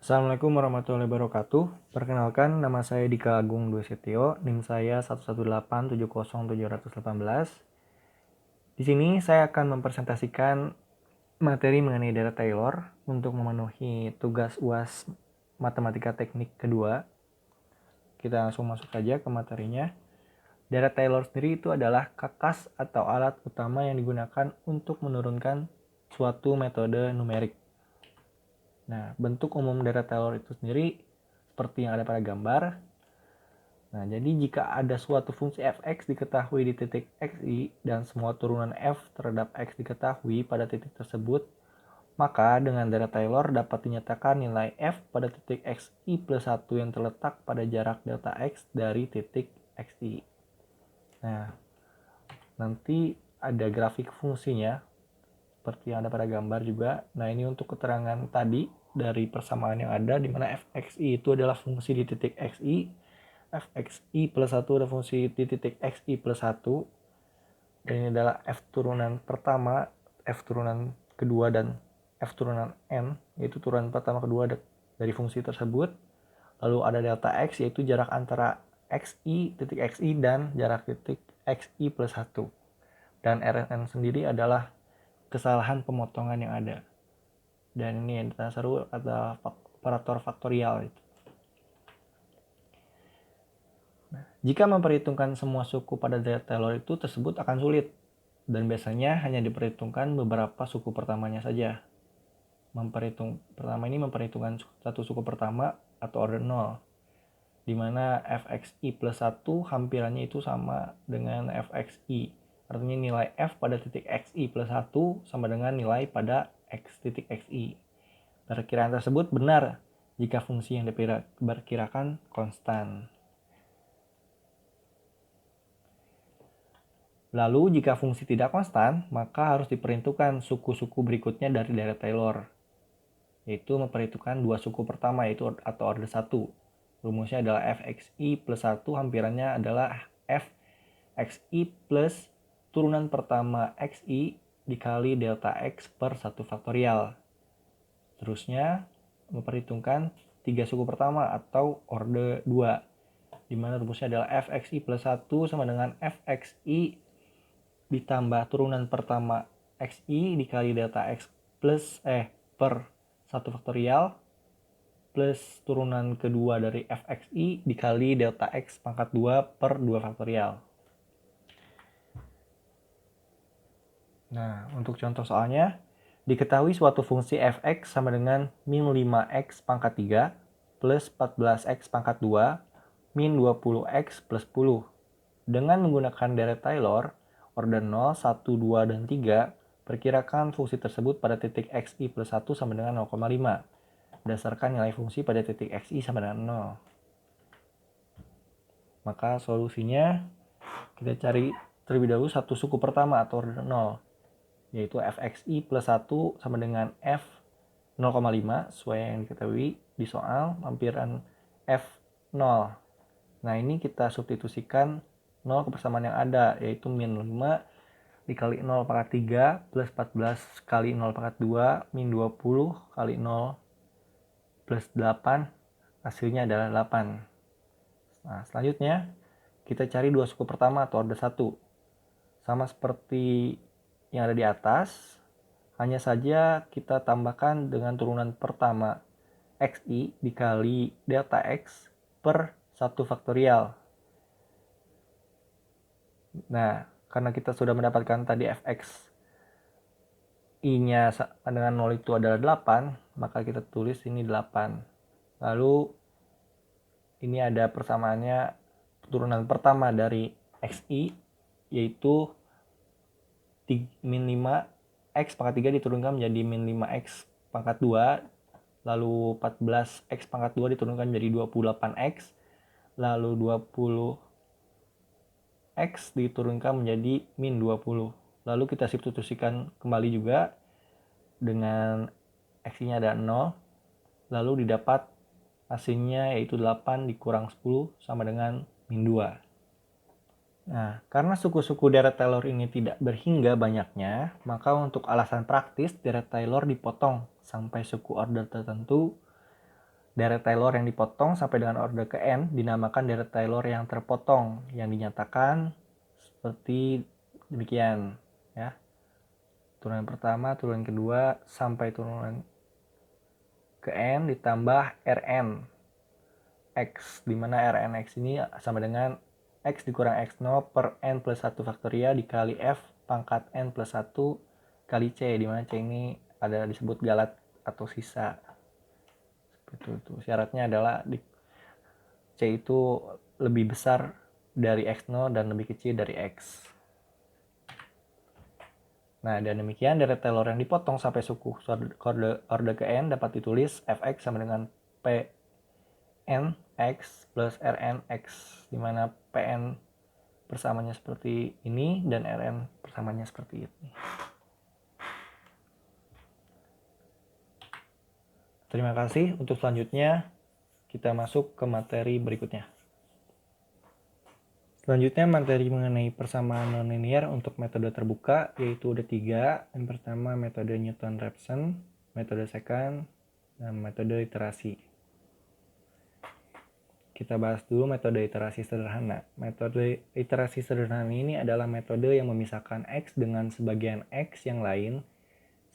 Assalamualaikum warahmatullahi wabarakatuh. Perkenalkan, nama saya Dika Agung Dwi Setio, NIM saya 118707018. Di sini saya akan mempresentasikan materi mengenai data Taylor untuk memenuhi tugas UAS Matematika Teknik kedua. Kita langsung masuk saja ke materinya. Data Taylor sendiri itu adalah kakas atau alat utama yang digunakan untuk menurunkan suatu metode numerik. Nah, bentuk umum data Taylor itu sendiri seperti yang ada pada gambar. Nah, jadi jika ada suatu fungsi fx diketahui di titik xi dan semua turunan f terhadap x diketahui pada titik tersebut, maka dengan data Taylor dapat dinyatakan nilai f pada titik xi plus 1 yang terletak pada jarak delta x dari titik xi. Nah, nanti ada grafik fungsinya seperti yang ada pada gambar juga. Nah, ini untuk keterangan tadi dari persamaan yang ada, di mana fxi itu adalah fungsi di titik xi, fxi plus 1 adalah fungsi di titik xi plus 1, dan ini adalah f turunan pertama, f turunan kedua, dan f turunan n, yaitu turunan pertama kedua dari fungsi tersebut. Lalu ada delta x, yaitu jarak antara xi, titik xi, dan jarak titik xi plus 1. Dan rn sendiri adalah kesalahan pemotongan yang ada. Dan ini yang seru adalah operator faktorial itu. Nah, jika memperhitungkan semua suku pada data Taylor itu tersebut akan sulit, dan biasanya hanya diperhitungkan beberapa suku pertamanya saja. Pertama ini memperhitungkan satu suku pertama atau order 0, di mana fxi plus 1 hampirannya itu sama dengan fxi. Artinya nilai f pada titik xi plus 1 sama dengan nilai pada x titik xi. Perkiraan tersebut benar jika fungsi yang diperkirakan konstan. Lalu jika fungsi tidak konstan, maka harus diperhitungkan suku-suku berikutnya dari data Taylor, yaitu memperhitungkan dua suku pertama yaitu atau order 1. Rumusnya adalah fxi plus 1 hampirannya adalah fxi plus turunan pertama xi dikali delta x per 1 faktorial. Terusnya memperhitungkan tiga suku pertama atau order 2, di mana rumusnya adalah fxi plus 1 sama dengan fxi ditambah turunan pertama xi dikali delta x plus per 1 faktorial plus turunan kedua dari fxi dikali delta x pangkat 2 per 2 faktorial. Nah, untuk contoh soalnya, diketahui suatu fungsi fx sama dengan min 5x pangkat 3 plus 14x pangkat 2 min 20x plus 10. Dengan menggunakan deret Taylor, order 0, 1, 2, dan 3, perkirakan fungsi tersebut pada titik xi plus 1 sama dengan 0,5, berdasarkan nilai fungsi pada titik xi sama dengan 0. Maka solusinya, kita cari terlebih dahulu satu suku pertama atau order 0, yaitu fxi plus 1 sama dengan f 0,5 sesuai yang diketahui di soal lampiran f 0. Nah, ini kita substitusikan 0 ke persamaan yang ada, yaitu min 5 dikali 0 pangkat 3 plus 14 kali 0 pangkat 2 min 20 kali 0 plus 8, hasilnya adalah 8. Nah, selanjutnya kita cari dua suku pertama atau order 1. Sama seperti yang ada di atas, hanya saja kita tambahkan dengan turunan pertama xi dikali delta x per 1 faktorial. Nah, karena kita sudah mendapatkan tadi fx i-nya dengan 0 itu adalah 8, maka kita tulis ini 8. Lalu ini ada persamaannya turunan pertama dari xi, yaitu min 5x pangkat 3 diturunkan menjadi min 5x pangkat 2, lalu 14x pangkat 2 diturunkan menjadi 28x, lalu 20x diturunkan menjadi min 20. Lalu kita substitusikan kembali juga dengan x-nya ada 0, lalu didapat hasilnya yaitu 8 dikurang 10 sama dengan min 2. Nah, karena suku-suku deret Taylor ini tidak berhingga banyaknya, maka untuk alasan praktis deret Taylor dipotong sampai suku order tertentu Deret Taylor yang dipotong sampai dengan orde ke n dinamakan deret Taylor yang terpotong, yang dinyatakan seperti demikian ya. Turunan pertama, turunan kedua sampai turunan ke n ditambah Rn x, di mana Rn x ini sama dengan x dikurang x0 per n plus 1 faktorial dikali f pangkat n plus 1 kali c, di mana c ini ada disebut galat atau sisa. Itu syaratnya adalah C itu lebih besar dari X0 dan lebih kecil dari X. Nah, dan demikian deret Taylor yang dipotong sampai suku orde ke n dapat ditulis Fx sama dengan Pn X plus Rn X, di mana Pn persamanya seperti ini dan Rn persamanya seperti ini. Terima kasih. Untuk selanjutnya kita masuk ke materi berikutnya. Selanjutnya materi mengenai persamaan nonlinear untuk metode terbuka, yaitu ada 3. Yang pertama metode Newton-Raphson, metode second, dan metode iterasi. Kita bahas dulu metode iterasi sederhana. Metode iterasi sederhana ini adalah metode yang memisahkan X dengan sebagian X yang lain,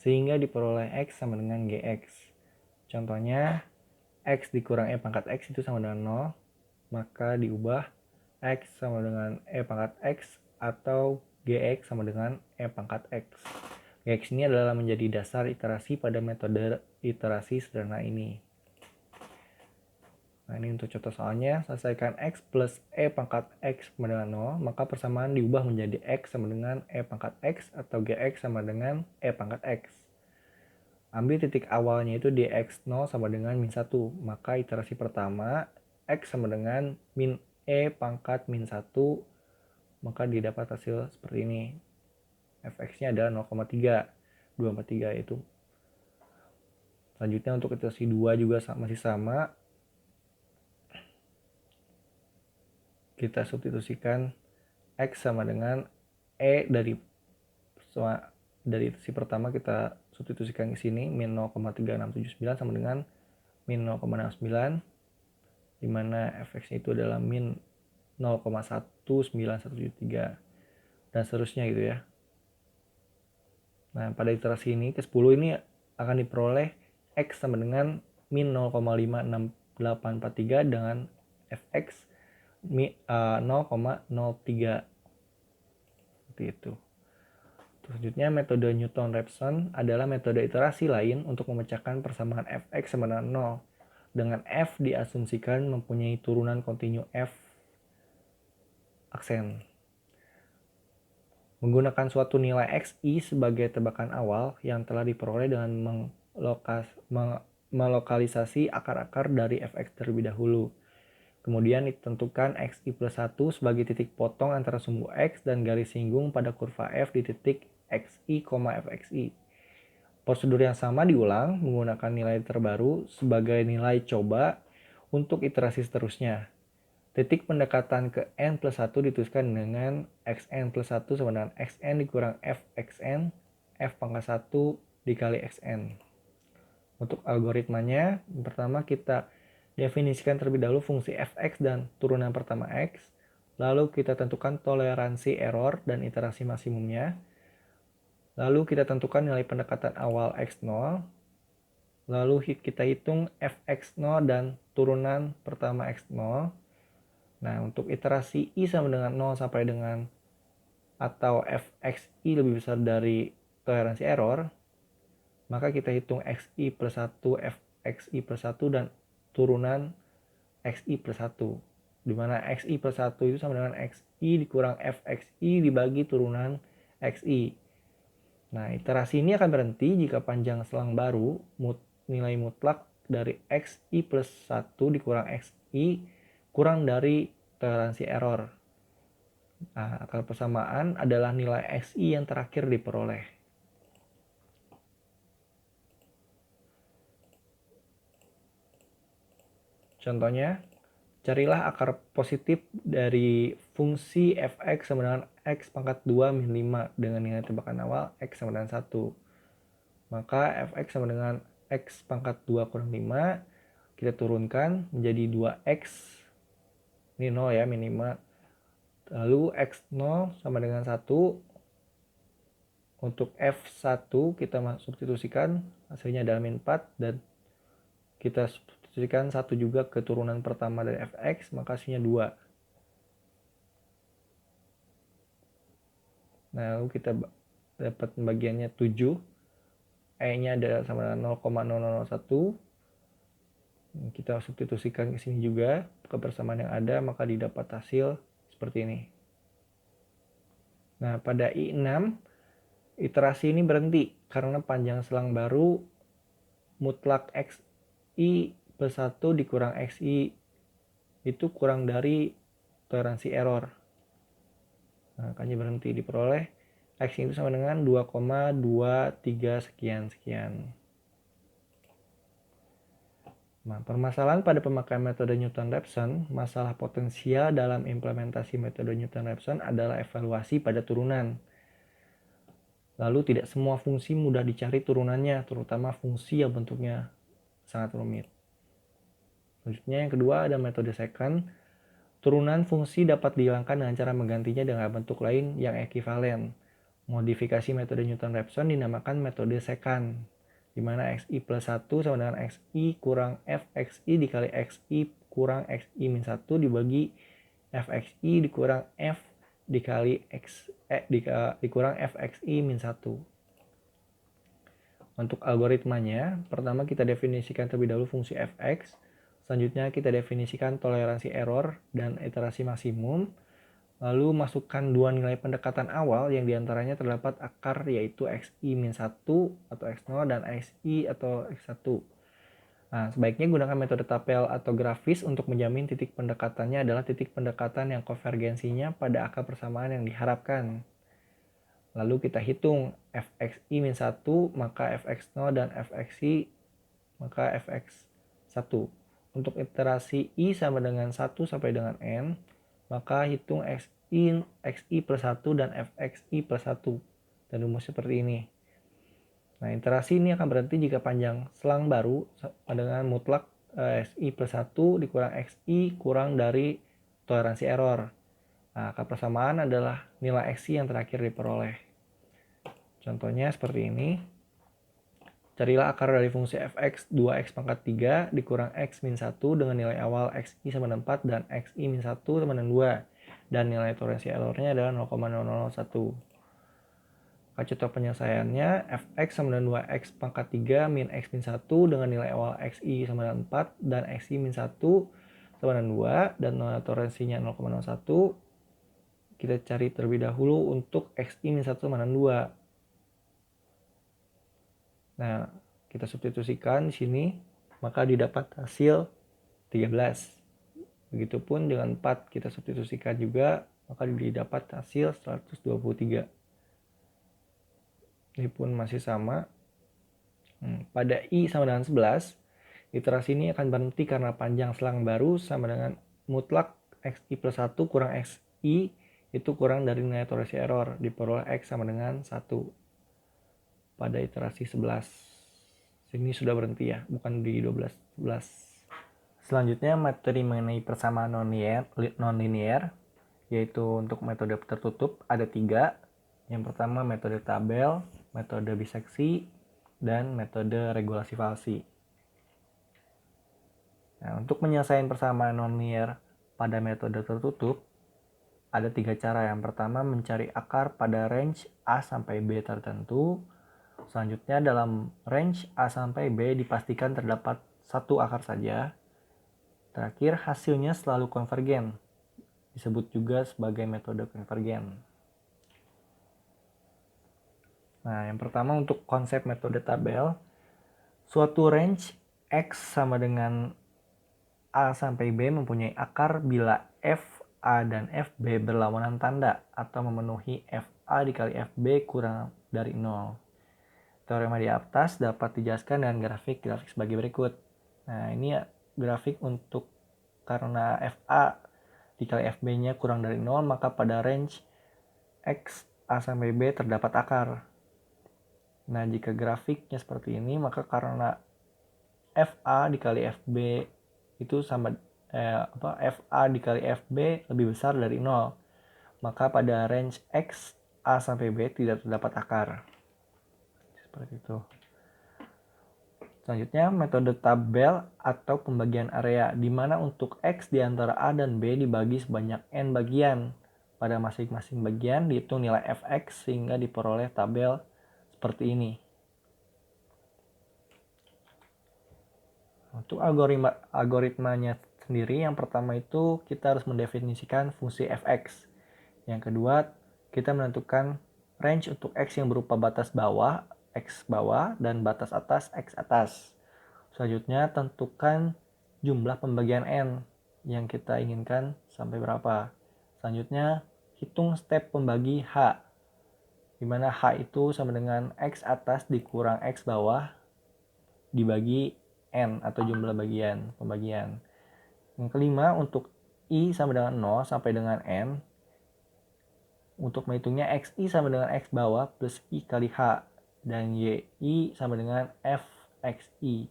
sehingga diperoleh X sama dengan Gx. Contohnya, X dikurang E pangkat X itu sama dengan 0, maka diubah X sama dengan E pangkat X atau Gx sama dengan E pangkat X. Gx ini adalah menjadi dasar iterasi pada metode iterasi sederhana ini. Nah, ini untuk contoh soalnya, selesaikan X plus E pangkat X sama dengan 0, maka persamaan diubah menjadi X sama dengan E pangkat X atau Gx sama dengan E pangkat X. Ambil titik awalnya itu di X0 sama dengan min 1, maka iterasi pertama X sama dengan min E pangkat min 1, maka didapat hasil seperti ini. Fx-nya adalah 0,3, 243 itu. Selanjutnya untuk iterasi 2 juga masih sama. Kita substitusikan X sama dengan E dari iterasi pertama kita substitusikan ke sini, min 0,3679 sama dengan min 0,69, di mana fx itu adalah min 0,19173 dan seterusnya gitu ya. Nah, pada iterasi ini ke-10 ini akan diperoleh X sama dengan min 0,56843 dengan fx 0,03 seperti itu. Selanjutnya metode Newton-Raphson adalah metode iterasi lain untuk memecahkan persamaan fx sama dengan 0 dengan f diasumsikan mempunyai turunan kontinu f aksen. Menggunakan suatu nilai xi sebagai tebakan awal yang telah diperoleh dengan melokalisasi akar-akar dari fx terlebih dahulu. Kemudian ditentukan xi plus 1 sebagai titik potong antara sumbu x dan garis singgung pada kurva f di titik xi, fxi. Prosedur yang sama diulang menggunakan nilai terbaru sebagai nilai coba untuk iterasi seterusnya. Titik pendekatan ke n plus 1 dituliskan dengan xn plus 1 sama dengan xn dikurang fxn, f pangkat 1 dikali xn. Untuk algoritmanya, yang pertama kita definisikan terlebih dahulu fungsi fx dan turunan pertama x, lalu kita tentukan toleransi error dan iterasi maksimumnya, lalu kita tentukan nilai pendekatan awal x0, lalu kita hitung fx0 dan turunan pertama x0. Nah, untuk iterasi i sama dengan 0 sampai dengan atau fxi lebih besar dari toleransi error, maka kita hitung xi plus 1, fxi plus 1 dan turunan xi plus 1, di mana xi plus 1 itu sama dengan xi dikurang fxi dibagi turunan xi. Nah, iterasi ini akan berhenti jika panjang selang baru nilai mutlak dari xi plus 1 dikurang xi kurang dari toleransi error. Nah, akar persamaan adalah nilai xi yang terakhir diperoleh. Contohnya, carilah akar positif dari fungsi fx sama dengan x pangkat 2 min 5 dengan nilai tebakan awal x sama dengan 1. Maka fx sama dengan x pangkat 2 kurang 5 kita turunkan menjadi 2x, ini 0 ya minimal. Lalu x0 sama dengan 1. Untuk f1 kita substitusikan, hasilnya adalah min 4, dan kita substitusikan 1 juga ke turunan pertama dari fx, maka hasilnya 2. Nah, lalu kita dapat bagiannya 7. E-nya adalah sama dengan 0,0001. Kita substitusikan ke sini juga kebersamaan yang ada, maka didapat hasil seperti ini. Nah, pada I6 iterasi ini berhenti karena panjang selang baru mutlak xi plus 1 dikurang xi itu kurang dari toleransi error. Nah, makanya berhenti, diperoleh x itu sama dengan 2,23 sekian. Nah, permasalahan pada pemakaian metode Newton-Raphson, masalah potensial dalam implementasi metode Newton-Raphson adalah evaluasi pada turunan. Lalu tidak semua fungsi mudah dicari turunannya, terutama fungsi yang bentuknya sangat rumit. Selanjutnya yang kedua ada metode second. Turunan fungsi dapat dihilangkan dengan cara menggantinya dengan bentuk lain yang ekivalen. Modifikasi metode Newton-Raphson dinamakan metode second, di mana xi plus 1 sama dengan xi kurang fxi dikali xi kurang xi min 1 dibagi fxi dikurang f dikali dikurang fxi min 1. Untuk algoritmanya, pertama kita definisikan terlebih dahulu fungsi fx, selanjutnya kita definisikan toleransi error dan iterasi maksimum, lalu masukkan dua nilai pendekatan awal yang diantaranya terdapat akar yaitu xi min 1 atau x0 dan xi atau x1. Nah, sebaiknya gunakan metode tapel atau grafis untuk menjamin titik pendekatannya adalah titik pendekatan yang konvergensinya pada akar persamaan yang diharapkan. Lalu kita hitung fxi min 1 maka fx0 dan fxi maka fx1. Untuk iterasi i sama dengan 1 sampai dengan n, maka hitung xi plus 1 dan fxi plus 1. Dan rumusnya seperti ini. Nah, iterasi ini akan berhenti jika panjang selang baru dengan mutlak xi plus 1 dikurang xi kurang dari toleransi error. Nah, akar persamaan adalah nilai xi yang terakhir diperoleh. Contohnya seperti ini. Carilah akar dari fungsi fx 2x pangkat 3 dikurang x min 1 dengan nilai awal xi sama dengan 4 dan xi min 1 sama dengan 2. Dan nilai toleransi errornya adalah 0,001. Contoh penyelesaiannya, fx sama dengan 2x pangkat 3 min x min 1 dengan nilai awal xi sama dengan 4 dan xi min 1 sama dengan 2 dan nilai toleransinya 0,01. Kita cari terlebih dahulu untuk xi min 1 sama dengan 2. Nah, kita substitusikan di sini, maka didapat hasil 13. Begitupun dengan 4 kita substitusikan juga, maka didapat hasil 123. Ini pun masih sama. Pada i sama dengan 11, iterasi ini akan berhenti karena panjang selang baru sama dengan mutlak xi plus 1 kurang xi itu kurang dari nilai toleransi error, diperoleh x sama dengan 1. Pada iterasi 11. Sini sudah berhenti ya, bukan di 12. Selanjutnya materi mengenai persamaan nonlinear, yaitu untuk metode tertutup ada 3. Yang pertama metode tabel, metode biseksi, dan metode regulasi falsi. Nah, untuk menyelesaikan persamaan nonlinear pada metode tertutup, ada 3 cara. Yang pertama mencari akar pada range A sampai B tertentu. Selanjutnya dalam range A sampai B dipastikan terdapat satu akar saja. Terakhir hasilnya selalu konvergen. Disebut juga sebagai metode konvergen. Nah, yang pertama untuk konsep metode tabel. Suatu range X sama dengan A sampai B mempunyai akar bila F, A, dan FB berlawanan tanda atau memenuhi FA dikali FB kurang dari 0. Teorema di atas dapat dijelaskan dengan grafik sebagai berikut. Nah, ini grafik untuk karena FA dikali FB-nya kurang dari 0, maka pada range X, A sampai B terdapat akar. Nah, jika grafiknya seperti ini, maka karena FA dikali FB itu sama FA dikali FB lebih besar dari 0. Maka pada range X, A sampai B tidak terdapat akar. Seperti itu. Selanjutnya, metode tabel atau pembagian area, di mana untuk X di antara A dan B dibagi sebanyak N bagian. Pada masing-masing bagian dihitung nilai Fx sehingga diperoleh tabel seperti ini. Untuk algoritmanya sendiri, yang pertama itu kita harus mendefinisikan fungsi Fx. Yang kedua, kita menentukan range untuk X yang berupa batas bawah, X bawah, dan batas atas, X atas. Selanjutnya, tentukan jumlah pembagian N yang kita inginkan sampai berapa. Selanjutnya, hitung step pembagi H, di mana H itu sama dengan X atas dikurang X bawah dibagi N atau jumlah pembagian. Yang kelima, untuk I sama dengan 0 sampai dengan N, untuk menghitungnya XI sama dengan X bawah plus I kali H, dan YI sama dengan FXI.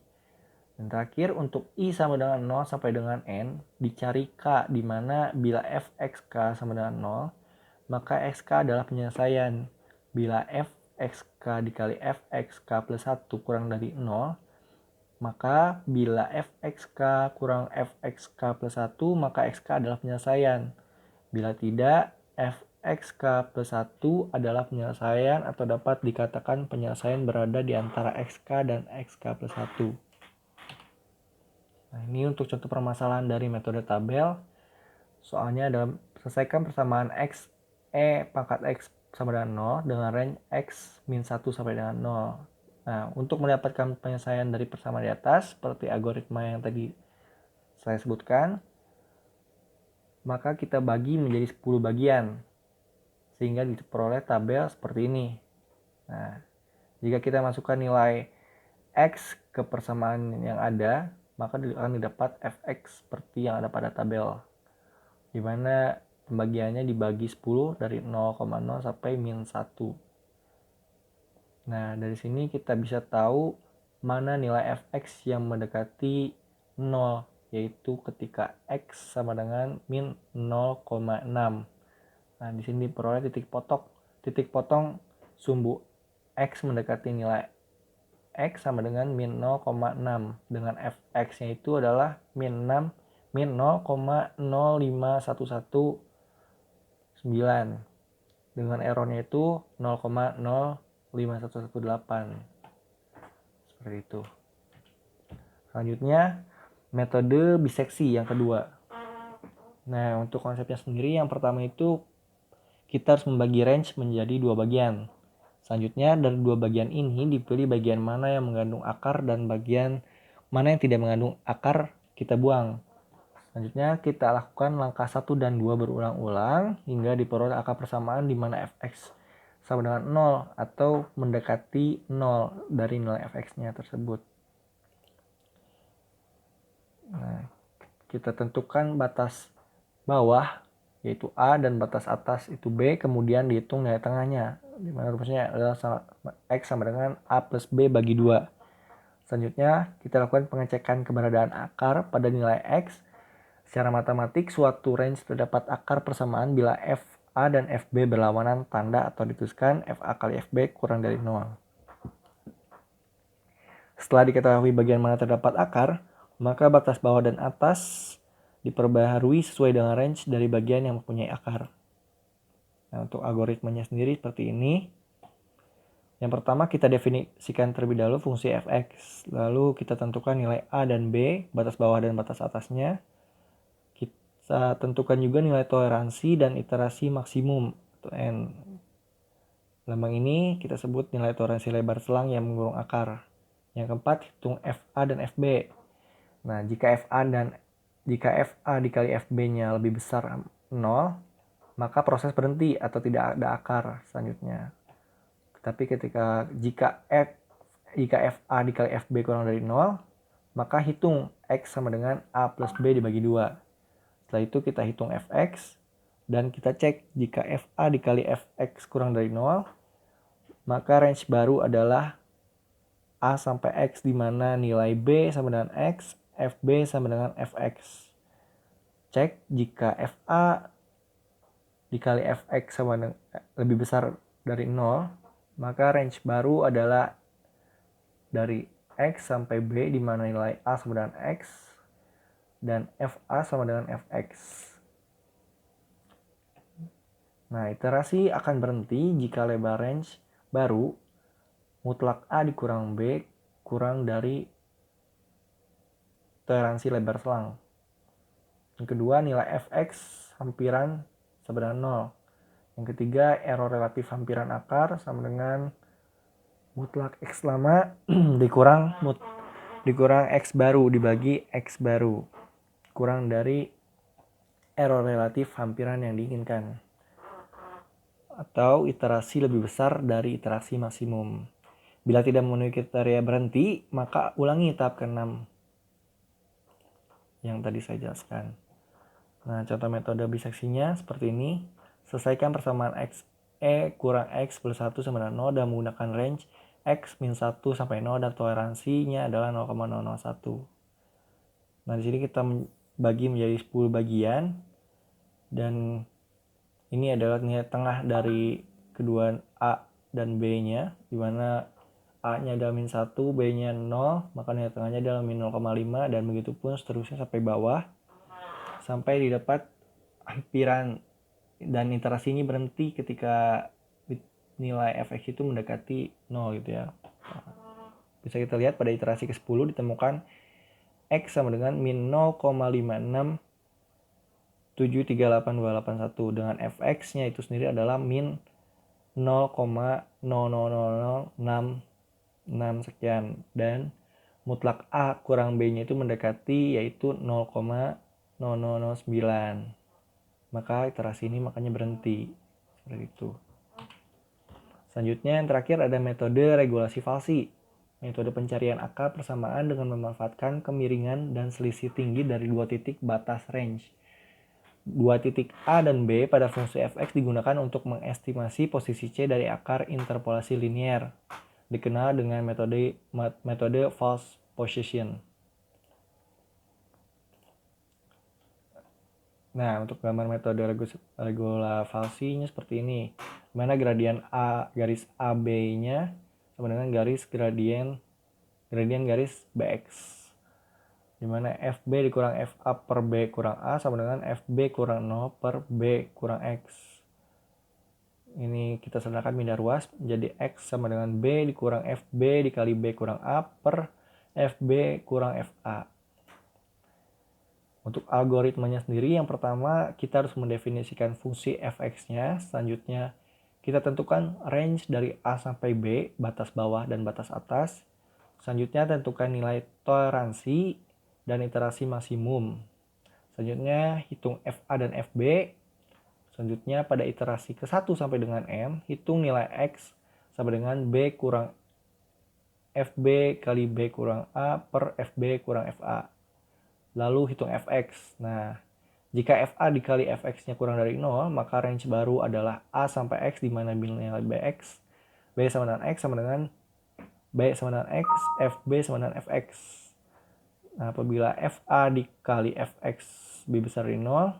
Dan terakhir, untuk I sama dengan 0 sampai dengan N, dicari K, di mana bila Fxk sama dengan 0, maka Xk adalah penyelesaian. Bila Fxk dikali Fxk plus 1 kurang dari 0, maka bila Fxk kurang Fxk plus 1, maka Xk adalah penyelesaian. Bila tidak, Fxk plus 1 adalah penyelesaian atau dapat dikatakan penyelesaian berada di antara Xk dan Xk plus 1. Nah, ini untuk contoh permasalahan dari metode tabel. Soalnya dalam selesaikan persamaan X pangkat X sama dengan 0 dengan range X min 1 sampai dengan 0. Nah, untuk mendapatkan penyelesaian dari persamaan di atas, seperti algoritma yang tadi saya sebutkan, maka kita bagi menjadi 10 bagian, sehingga diperoleh tabel seperti ini. Nah, jika kita masukkan nilai X ke persamaan yang ada, maka akan didapat Fx seperti yang ada pada tabel, di mana pembagiannya dibagi 10 dari 0,0 sampai min 1. Nah, dari sini kita bisa tahu mana nilai Fx yang mendekati 0, yaitu ketika X sama dengan min 0,6. Nah, di sini diperoleh titik potong sumbu X mendekati nilai X sama dengan min 0,6, dengan Fx-nya itu adalah min 0,05119, dengan errornya itu 0,05118. Seperti itu. Selanjutnya, metode biseksi yang kedua. Nah, untuk konsepnya sendiri, yang pertama itu kita harus membagi range menjadi 2 bagian. Selanjutnya, dari 2 bagian ini dipilih bagian mana yang mengandung akar dan bagian mana yang tidak mengandung akar kita buang. Selanjutnya, kita lakukan langkah 1 dan 2 berulang-ulang hingga diperoleh akar persamaan di mana Fx sama dengan 0 atau mendekati 0 dari nilai Fx-nya tersebut. Nah, kita tentukan batas bawah yaitu A dan batas atas itu B, kemudian dihitung nilai tengahnya, di mana rumusnya adalah X sama dengan A plus B bagi 2. Selanjutnya, kita lakukan pengecekan keberadaan akar pada nilai X. Secara matematik, suatu range terdapat akar persamaan bila FA dan FB berlawanan tanda atau dituliskan FA kali FB kurang dari 0. Setelah diketahui bagian mana terdapat akar, maka batas bawah dan atas diperbaharui sesuai dengan range dari bagian yang mempunyai akar. Nah, untuk algoritmanya sendiri seperti ini. Yang pertama, kita definisikan terlebih dahulu fungsi Fx. Lalu kita tentukan nilai A dan B, batas bawah dan batas atasnya. Kita tentukan juga nilai toleransi dan iterasi maksimum atau N. Lambang ini kita sebut nilai toleransi lebar selang yang menggulung akar. Yang keempat, hitung FA dan FB. Nah, jika FA dikali FB-nya lebih besar 0, maka proses berhenti atau tidak ada akar selanjutnya. Tapi jika FA dikali FB kurang dari 0, maka hitung X sama dengan A plus B dibagi 2. Setelah itu kita hitung Fx, dan kita cek jika FA dikali Fx kurang dari 0, maka range baru adalah A sampai X di mana nilai B sama dengan X, FB sama dengan Fx. Cek jika FA dikali Fx sama dengan lebih besar dari 0, maka range baru adalah dari X sampai B di mana nilai A sama dengan X dan FA sama dengan Fx. Nah, iterasi akan berhenti jika lebar range baru mutlak A dikurang B kurang dari toleransi lebar selang. Yang kedua, nilai Fx hampiran sama dengan 0. Yang ketiga, error relatif hampiran akar sama dengan mutlak X lama dikurang X baru dibagi X baru kurang dari error relatif hampiran yang diinginkan. Atau iterasi lebih besar dari iterasi maksimum. Bila tidak memenuhi kriteria berhenti, maka ulangi tahap ke-6 yang tadi saya jelaskan. Nah, contoh metode biseksinya seperti ini. Selesaikan persamaan XE kurang X plus 1 sama dengan 0 dan menggunakan range X min 1 sampai 0 dan toleransinya adalah 0,001. Nah, di sini kita bagi menjadi 10 bagian dan ini adalah nilai tengah dari kedua A dan B-nya, di mana A-nya adalah min 1, B-nya 0, maka nilai tengahnya adalah min 0,5 dan begitu pun seterusnya sampai bawah sampai didapat hampiran, dan iterasi ini berhenti ketika nilai Fx itu mendekati 0 gitu ya. Bisa kita lihat pada iterasi ke-10 ditemukan X sama dengan min 0,56 738.281 dengan Fx-nya itu sendiri adalah min 0,00066 sekian dan mutlak A kurang B-nya itu mendekati yaitu 0,0009. Maka iterasi ini makanya berhenti seperti itu. Selanjutnya yang terakhir ada metode regulasi falsi. Metode pencarian akar persamaan dengan memanfaatkan kemiringan dan selisih tinggi dari dua titik batas range. Dua titik A dan B pada fungsi Fx digunakan untuk mengestimasi posisi C dari akar interpolasi linier, dikenal dengan metode false position. Nah, untuk gambar metode regula falsinya seperti ini, dimana gradian A garis AB-nya sama dengan gradien garis BX. Dimana FB dikurang FA per B kurang A sama dengan FB kurang 0 per B kurang X. Ini kita sederhanakan pindah ruas menjadi X sama dengan B dikurang FB dikali B kurang A per FB kurang FA. Untuk algoritmanya sendiri, yang pertama kita harus mendefinisikan fungsi Fx-nya. Selanjutnya kita tentukan range dari A sampai B, batas bawah dan batas atas. Selanjutnya tentukan nilai toleransi dan iterasi maksimum. Selanjutnya hitung FA dan FB. Selanjutnya pada iterasi ke-1 sampai dengan M, hitung nilai X sama dengan B kurang FB kali B kurang A per FB kurang FA. Lalu hitung Fx. Nah, jika FA dikali Fx-nya kurang dari 0, maka range baru adalah A sampai X di mana nilai Bx, B sama dengan X sama dengan B sama dengan X, FB sama dengan Fx. Nah, apabila FA dikali Fx lebih besar dari 0,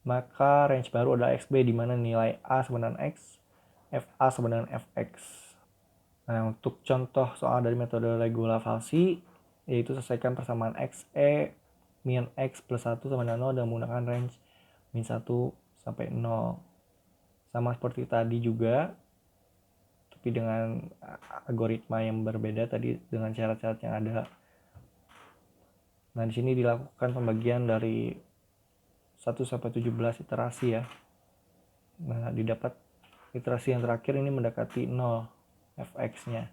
maka range baru adalah XB di mana nilai A sama dengan X, FA sama dengan Fx. Nah, untuk contoh soal dari metode regula falsi, yaitu selesaikan persamaan XE min X plus 1 sama dengan 0 dan menggunakan range min 1 sampai 0. Sama seperti tadi juga, tapi dengan algoritma yang berbeda tadi dengan syarat-syarat yang ada. Nah, di sini dilakukan pembagian dari 1 sampai 17 iterasi ya. Nah, didapat iterasi yang terakhir ini mendekati 0 Fx-nya.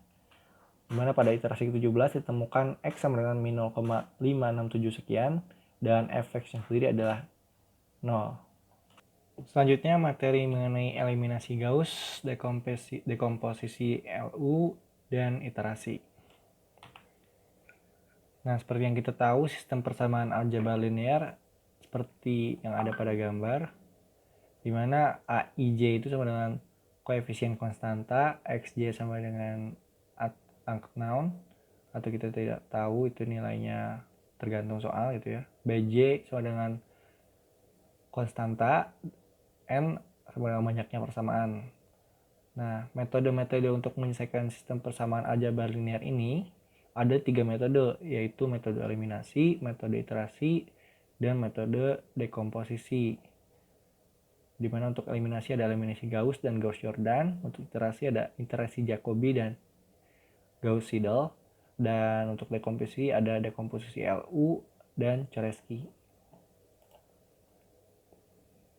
Dimana pada iterasi ke-17 ditemukan X sama dengan min 0,567 sekian dan Fx-nya sendiri adalah 0. Selanjutnya materi mengenai eliminasi Gauss, dekomposisi LU, dan iterasi. Nah, seperti yang kita tahu, sistem persamaan aljabar linear seperti yang ada pada gambar, di mana AIJ itu sama dengan koefisien konstanta, XJ sama dengan unknown atau kita tidak tahu itu nilainya tergantung soal gitu ya. BJ sama dengan konstanta, N sama dengan banyaknya persamaan. Nah, metode-metode untuk menyelesaikan sistem persamaan aljabar linear ini ada 3 metode, yaitu metode eliminasi, metode iterasi, dan metode dekomposisi. Di mana untuk eliminasi ada eliminasi Gauss dan Gauss-Jordan, untuk iterasi ada iterasi Jacobi dan Gauss-Seidel, dan untuk dekomposisi ada dekomposisi LU dan Cholesky.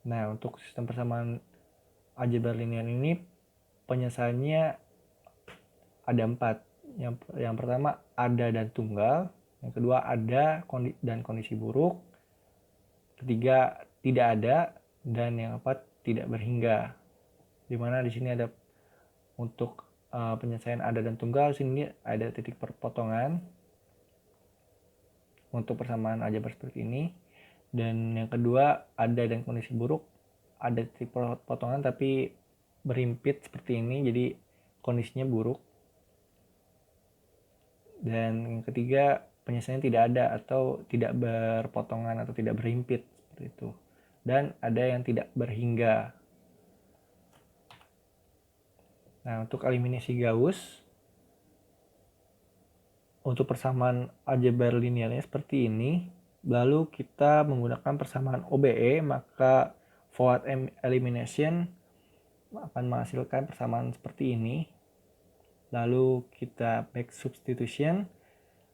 Nah, untuk sistem persamaan aljabar linear ini penyelesaiannya ada 4. Yang pertama ada dan tunggal, yang kedua ada dan kondisi buruk, ketiga tidak ada, dan yang keempat tidak berhingga. Dimana di sini ada untuk penyelesaian ada dan tunggal, sini ada titik perpotongan untuk persamaan aljabar seperti ini. Dan yang kedua ada dan kondisi buruk, ada titik perpotongan tapi berhimpit seperti ini, jadi kondisinya buruk. Dan yang ketiga penyelesaian tidak ada atau tidak berpotongan atau tidak berhimpit seperti itu. Dan ada yang tidak berhingga. Nah, untuk eliminasi Gauss, untuk persamaan aljabar linearnya seperti ini. Lalu kita menggunakan persamaan OBE, maka forward elimination akan menghasilkan persamaan seperti ini. Lalu kita back substitution,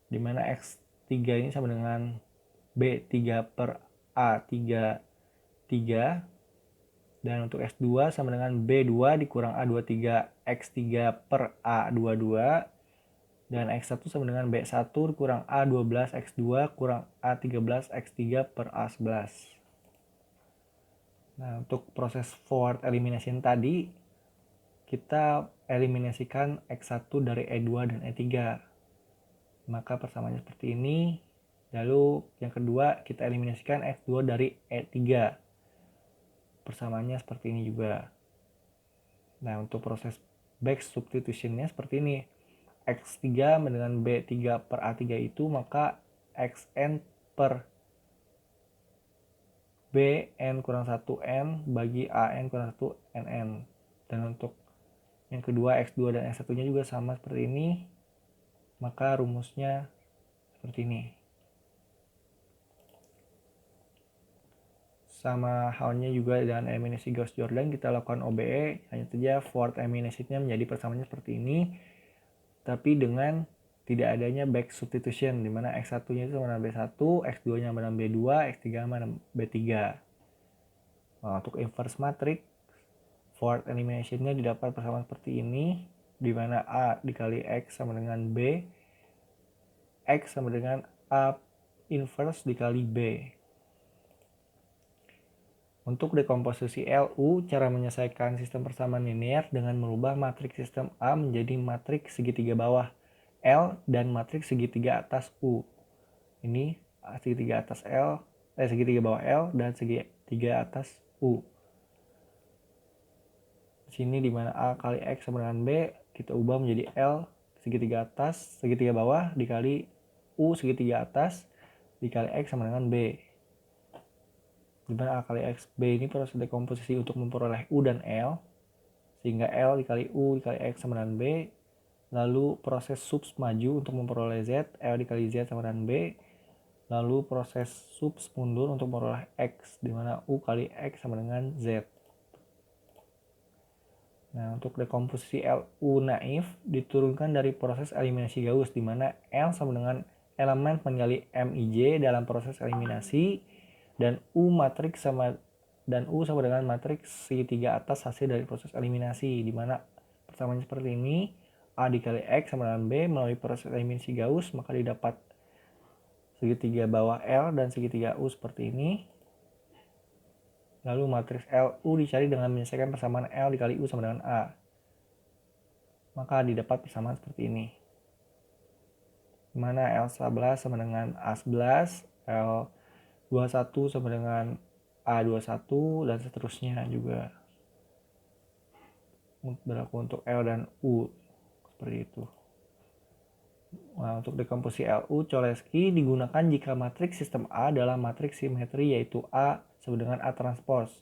di mana X3 ini sama dengan B3 per A3 3, dan untuk X2 sama dengan B2 dikurang A23 X3 per A22, dan X1 sama dengan B1 kurang A12 X2 kurang A13 X3 per A11. Nah, untuk proses forward elimination tadi, kita eliminasikan X1 dari E2 dan E3. Maka persamaannya seperti ini. Lalu yang kedua, kita eliminasikan X2 dari E3. Persamaannya seperti ini juga. Nah, untuk proses back substitution-nya seperti ini. X3 dengan B3 per A3 itu, maka Xn per Bn kurang 1n bagi An kurang 1 nn. Dan untuk yang kedua X2 dan X1 nya juga sama seperti ini, maka rumusnya seperti ini. Sama halnya juga dengan eliminasi Gauss-Jordan, kita lakukan OBE, hanya saja forward elimination-nya menjadi persamaannya seperti ini, tapi dengan tidak adanya back substitution, di mana X1-nya itu sama dengan B1, X2-nya sama dengan B2, X3 sama dengan B3. Nah, untuk inverse matrix, forward elimination-nya didapat persamaan seperti ini, di mana A dikali X sama dengan B, X sama dengan A inverse dikali B. Untuk dekomposisi LU, cara menyelesaikan sistem persamaan linear dengan merubah matriks sistem A menjadi matriks segitiga bawah L dan matriks segitiga atas U. Ini segitiga atas segitiga bawah L dan segitiga atas U. Di sini di mana A kali X sama dengan B, kita ubah menjadi L segitiga atas, segitiga bawah dikali U segitiga atas dikali X sama dengan B. Di mana A kali X, B ini proses dekomposisi untuk memperoleh U dan L, sehingga L dikali U dikali X sama dengan B. Lalu proses subs maju untuk memperoleh Z, L dikali Z sama dengan B. Lalu proses subs mundur untuk memperoleh X, di mana U kali X sama dengan Z. Nah, untuk dekomposisi LU naif diturunkan dari proses eliminasi Gauss, di mana L sama dengan elemen menggali MIJ dalam proses eliminasi, dan U sama dengan matriks segitiga atas hasil dari proses eliminasi, di mana persamaannya seperti ini. A dikali X sama dengan B melalui proses eliminasi Gauss, maka didapat segitiga bawah L dan segitiga U seperti ini. Lalu matriks LU dicari dengan menyelesaikan persamaan L dikali U sama dengan A, maka didapat persamaan seperti ini, di mana L11 sama dengan A11, L21 sama dengan A21, dan seterusnya juga berlaku untuk L dan U seperti itu. Nah, untuk dekomposisi LU Cholesky digunakan jika matriks sistem A adalah matriks simetri yaitu A sama dengan A transpose.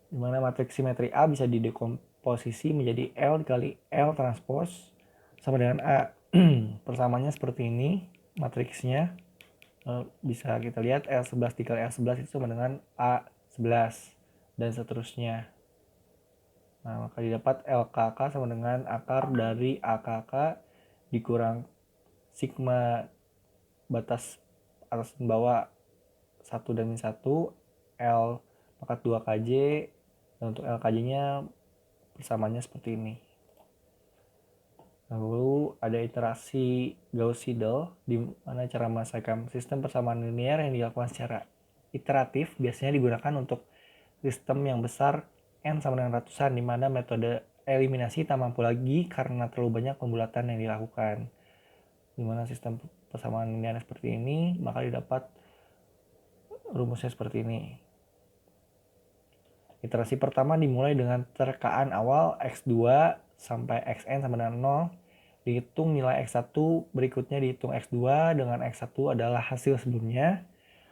Di mana matriks simetri A bisa didekomposisi menjadi L dikali L transpose sama dengan A. Persamaannya seperti ini matriksnya. Bisa kita lihat L11 dikali L11 itu sama dengan A11 dan seterusnya. Nah, maka didapat LKK sama dengan akar dari AKK dikurang sigma batas atas dan bawah 1 dan 1 L pangkat 2 KJ, dan untuk LKJ nya persamaannya seperti ini. Lalu ada iterasi Gauss-Seidel di mana cara menyelesaikan sistem persamaan linear yang dilakukan secara iteratif biasanya digunakan untuk sistem yang besar n sama dengan ratusan, di mana metode eliminasi tak mampu lagi karena terlalu banyak pembulatan yang dilakukan. Di mana sistem persamaan linear seperti ini, maka didapat rumusnya seperti ini. Iterasi pertama dimulai dengan terkaan awal x2 sampai xn sama dengan 0. Dihitung nilai x1, berikutnya dihitung x2 dengan x1 adalah hasil sebelumnya.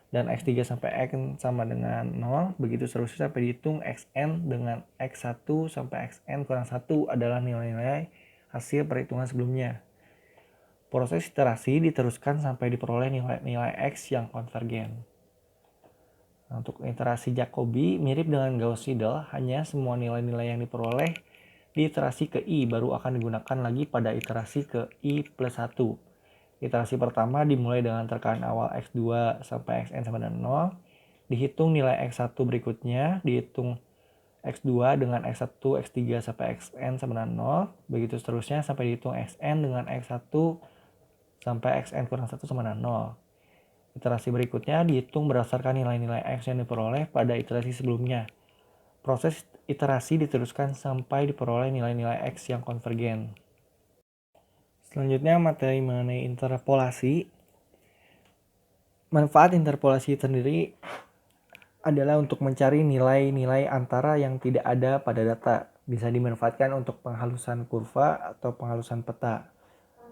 Dan x3 sampai x sama dengan 0. Begitu seterusnya sampai dihitung xn dengan x1 sampai xn kurang 1 adalah nilai-nilai hasil perhitungan sebelumnya. Proses iterasi diteruskan sampai diperoleh nilai-nilai x yang konvergen. Nah, untuk iterasi Jacobi mirip dengan Gauss-Seidel, hanya semua nilai-nilai yang diperoleh di iterasi ke I baru akan digunakan lagi pada iterasi ke I plus 1. Iterasi pertama dimulai dengan terkaan awal x2 sampai xn sama dengan 0. Dihitung nilai x1 berikutnya, dihitung x2 dengan x1, x3 sampai xn sama dengan 0. Begitu seterusnya sampai dihitung xn dengan x1 sampai xn kurang 1 sama dengan 0. Iterasi berikutnya dihitung berdasarkan nilai-nilai x yang diperoleh pada iterasi sebelumnya. Proses iterasi diteruskan sampai diperoleh nilai-nilai x yang konvergen. Selanjutnya materi mengenai interpolasi. Manfaat interpolasi sendiri adalah untuk mencari nilai-nilai antara yang tidak ada pada data. Bisa dimanfaatkan untuk penghalusan kurva atau penghalusan peta.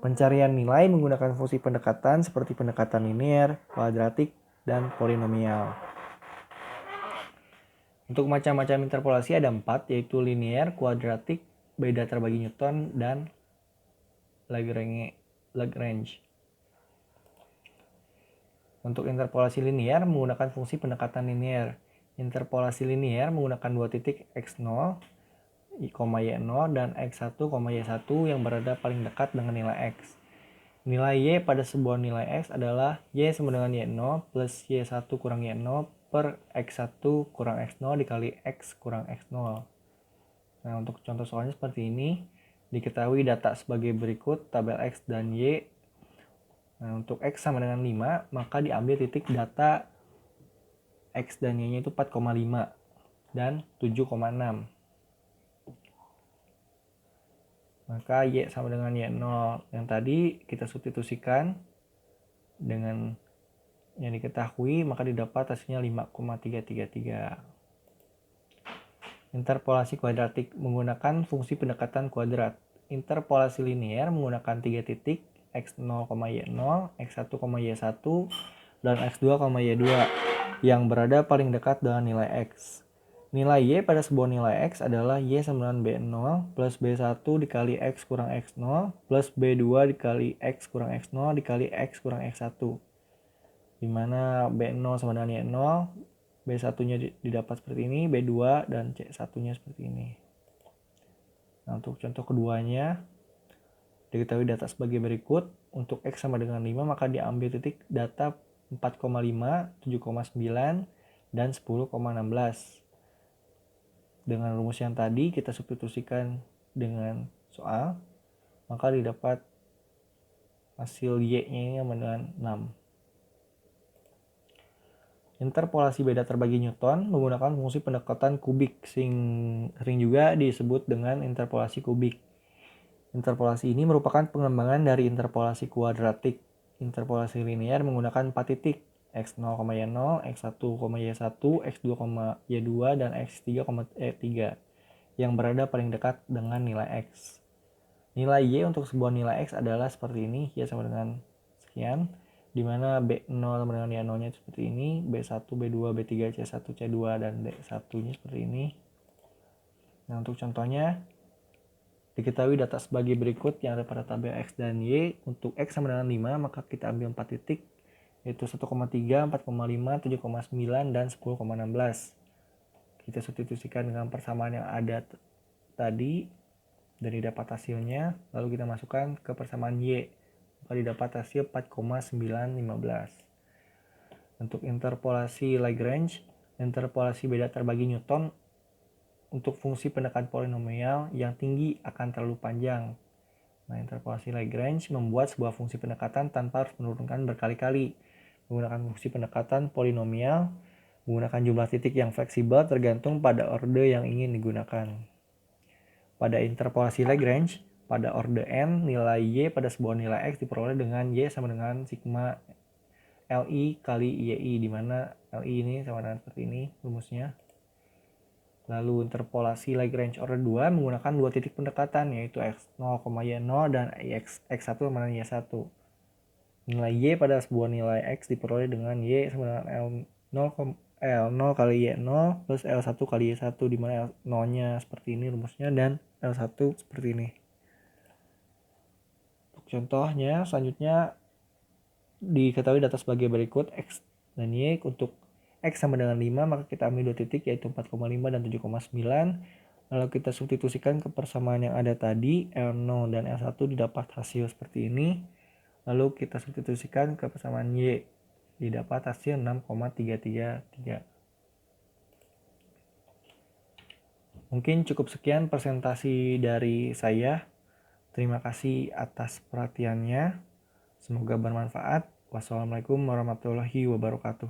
Pencarian nilai menggunakan fungsi pendekatan seperti pendekatan linear, kuadratik, dan polinomial. Untuk macam-macam interpolasi ada 4, yaitu linear, kuadratik, beda terbagi Newton, dan Lagrange. Untuk interpolasi linear menggunakan fungsi pendekatan linear. Interpolasi linear menggunakan dua titik x0, y0 dan x1, y1 yang berada paling dekat dengan nilai x. Nilai y pada sebuah nilai x adalah y sama dengan y0 plus y1 kurang y0 per x1 kurang x0 dikali x kurang x0. Nah, untuk contoh soalnya seperti ini. Diketahui data sebagai berikut, tabel x dan y. Nah, untuk x sama dengan 5, maka diambil titik data x dan y-nya itu 4,5 dan 7,6. Maka y sama dengan y0 yang tadi kita substitusikan dengan yang diketahui, maka didapat hasilnya 5,333. Interpolasi kuadratik menggunakan fungsi pendekatan kuadrat. Interpolasi linear menggunakan 3 titik x0, y0, x1, y1, dan x2, y2 yang berada paling dekat dengan nilai x. Nilai y pada sebuah nilai x adalah y sama dengan b0 plus b1 dikali x kurang x0 plus b2 dikali x kurang x0 dikali x kurang x1. Dimana b0 sama dengan y0, b1-nya didapat seperti ini, b2 dan c1-nya seperti ini. Nah, untuk contoh keduanya, diketahui data sebagai berikut. Untuk x sama dengan 5, maka diambil titik data 4,5, 7,9, dan 10,16. Dengan rumus yang tadi kita substitusikan dengan soal, maka didapat hasil y-nya dengan 6. Interpolasi beda terbagi Newton menggunakan fungsi pendekatan kubik, sering juga disebut dengan interpolasi kubik. Interpolasi ini merupakan pengembangan dari interpolasi kuadratik. Interpolasi linear menggunakan 4 titik x0, y0, x1, y1, x2, y2, dan x3, y3 yang berada paling dekat dengan nilai x. Nilai Y untuk sebuah nilai X adalah seperti ini, Y sama dengan sekian, di mana B0 sama dengan Y0-nya seperti ini, B1, B2, B3, C1, C2, dan D1-nya seperti ini. Nah, untuk contohnya, diketahui data sebagai berikut yang ada pada tabel X dan Y. Untuk X sama dengan 5, maka kita ambil 4 titik, yaitu 1,3, 4,5, 7,9, dan 10,16. Kita substitusikan dengan persamaan yang ada tadi, dari dapat hasilnya, lalu kita masukkan ke persamaan Y, maka didapat hasil 4,915. Untuk interpolasi Lagrange, interpolasi beda terbagi Newton untuk fungsi penekan polinomial yang tinggi akan terlalu panjang. Nah, interpolasi Lagrange membuat sebuah fungsi pendekatan tanpa harus menurunkan berkali-kali, menggunakan fungsi pendekatan polinomial, menggunakan jumlah titik yang fleksibel tergantung pada orde yang ingin digunakan. Pada interpolasi Lagrange, pada orde n, nilai Y pada sebuah nilai X diperoleh dengan Y sama dengan sigma Li kali YI, di mana Li ini sama dengan seperti ini rumusnya. Lalu interpolasi Lagrange orde 2 menggunakan dua titik pendekatan, yaitu X0, Y0 dan X1 sama dengan Y1. Nilai Y pada sebuah nilai X diperoleh dengan Y sama dengan L0 kali Y0 plus L1 kali Y1, di mana L0-nya seperti ini rumusnya dan L1 seperti ini. Untuk contohnya, selanjutnya diketahui data sebagai berikut X dan Y. Untuk X sama dengan 5, maka kita ambil dua titik, yaitu 4,5 dan 7,9. Lalu kita substitusikan ke persamaan yang ada tadi, L0 dan L1 didapat hasil seperti ini. Lalu kita substitusikan ke persamaan Y, didapat hasil 6,333. Mungkin cukup sekian presentasi dari saya. Terima kasih atas perhatiannya. Semoga bermanfaat. Wassalamualaikum warahmatullahi wabarakatuh.